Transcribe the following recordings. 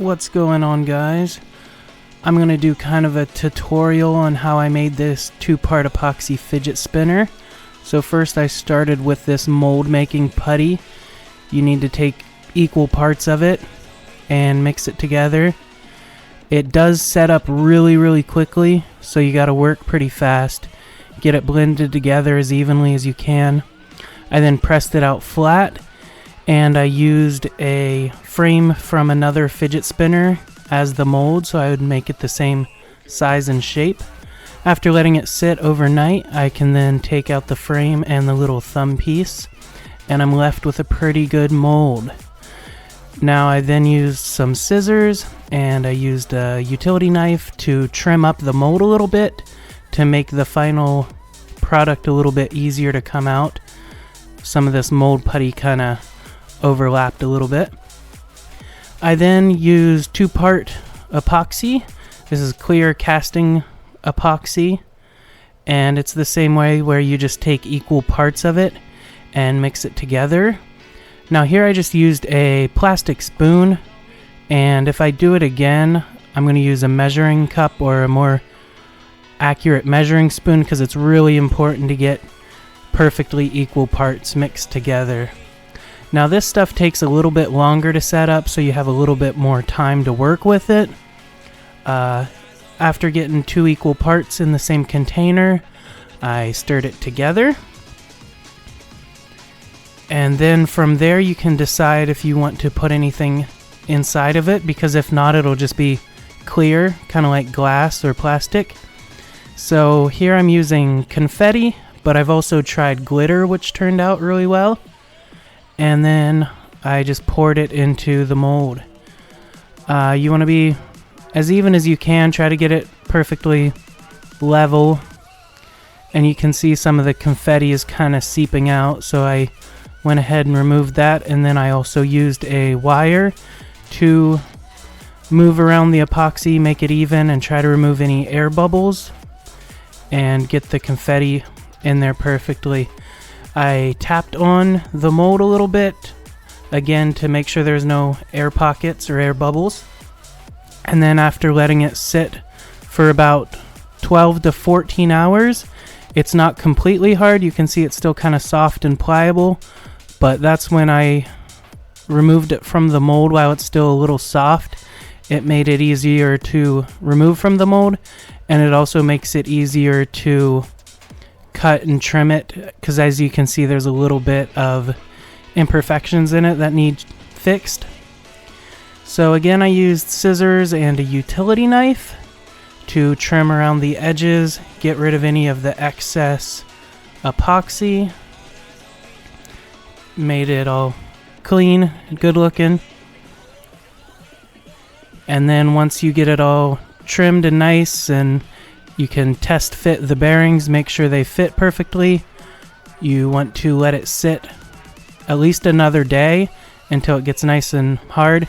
What's going on, guys? I'm going to do kind of a tutorial on how I made this two-part epoxy fidget spinner. So first I started with this mold making putty. You need to take equal parts of it and mix it together. It does set up really quickly, so you got to work pretty fast. Get it blended together as evenly as you can. I then pressed it out flat, and I used a frame from another fidget spinner as the mold, so I would make it the same size and shape. After letting it sit overnight, I can then take out the frame and the little thumb piece, and I'm left with a pretty good mold. Now I then used some scissors, and I used a utility knife to trim up the mold a little bit to make the final product a little bit easier to come out. Some of this mold putty kind of overlapped a little bit. I then used two-part epoxy. This is clear casting epoxy, and it's the same way where you just take equal parts of it and mix it together. Now here I just used a plastic spoon, and if I do it again, I'm going to use a measuring cup or a more accurate measuring spoon, because it's really important to get perfectly equal parts mixed together. Now this stuff takes a little bit longer to set up, so you have a little bit more time to work with it. After getting two equal parts in the same container, I stirred it together. And then from there you can decide if you want to put anything inside of it, because if not, it'll just be clear, kind of like glass or plastic. So here I'm using confetti, but I've also tried glitter, which turned out really well. And then I just poured it into the mold. You want to be as even as you can, try to get it perfectly level. And you can see some of the confetti is kind of seeping out, so I went ahead and removed that. And then I also used a wire to move around the epoxy, make it even, and try to remove any air bubbles and get the confetti in there perfectly. I tapped on the mold a little bit, again to make sure there's no air pockets or air bubbles. And then after letting it sit for about 12 to 14 hours, it's not completely hard. You can see it's still kind of soft and pliable, but that's when I removed it from the mold while it's still a little soft. It made it easier to remove from the mold, and it also makes it easier to cut and trim it, because as you can see there's a little bit of imperfections in it that need fixed. So again, I used scissors and a utility knife to trim around the edges, get rid of any of the excess epoxy. Made it all clean and good looking. And then once you get it all trimmed and nice, and you can test fit the bearings, make sure they fit perfectly, you want to let it sit at least another day until it gets nice and hard.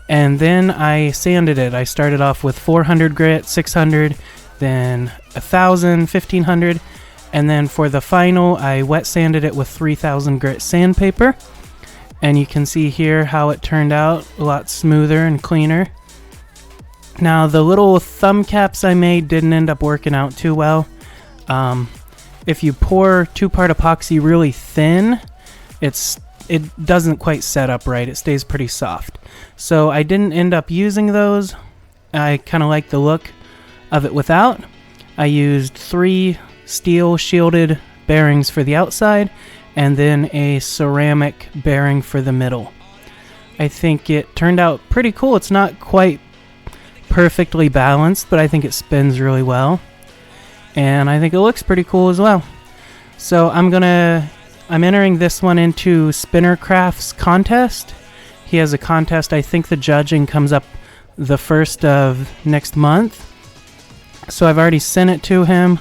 And then I sanded it. I started off with 400 grit, 600, then 1000, 1500, and then for the final I wet sanded it with 3000 grit sandpaper. And you can see here how it turned out, a lot smoother and cleaner. Now the little thumb caps I made didn't end up working out too well. If you pour two-part epoxy really thin, it doesn't quite set up right. It stays pretty soft. So I didn't end up using those. I kind of like the look of it without. I used 3 steel shielded bearings for the outside, and then a ceramic bearing for the middle. I think it turned out pretty cool. It's not quite perfectly balanced, but I think it spins really well, and I think it looks pretty cool as well. So I'm entering this one into Spinner Craft's contest. He has a contest. I think the judging comes up the 1st of next month, so I've already sent it to him,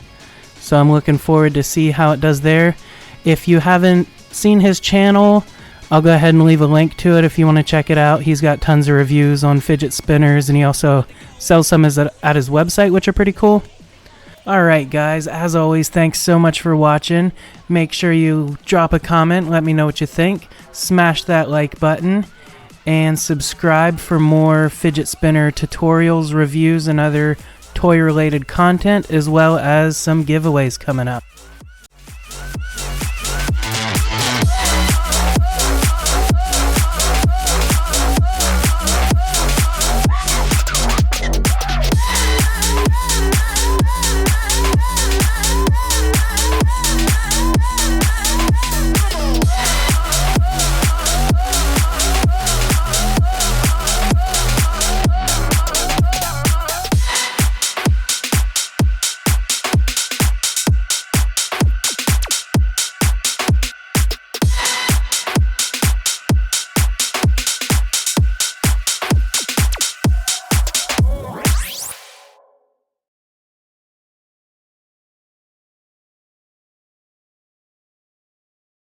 so I'm looking forward to see how it does there. If you haven't seen his channel, I'll go ahead and leave a link to it if you want to check it out. He's got tons of reviews on fidget spinners, and he also sells some at his website, which are pretty cool. Alright guys, as always, thanks so much for watching. Make sure you drop a comment, let me know what you think. Smash that like button. and subscribe for more fidget spinner tutorials, reviews, and other toy-related content, as well as some giveaways coming up.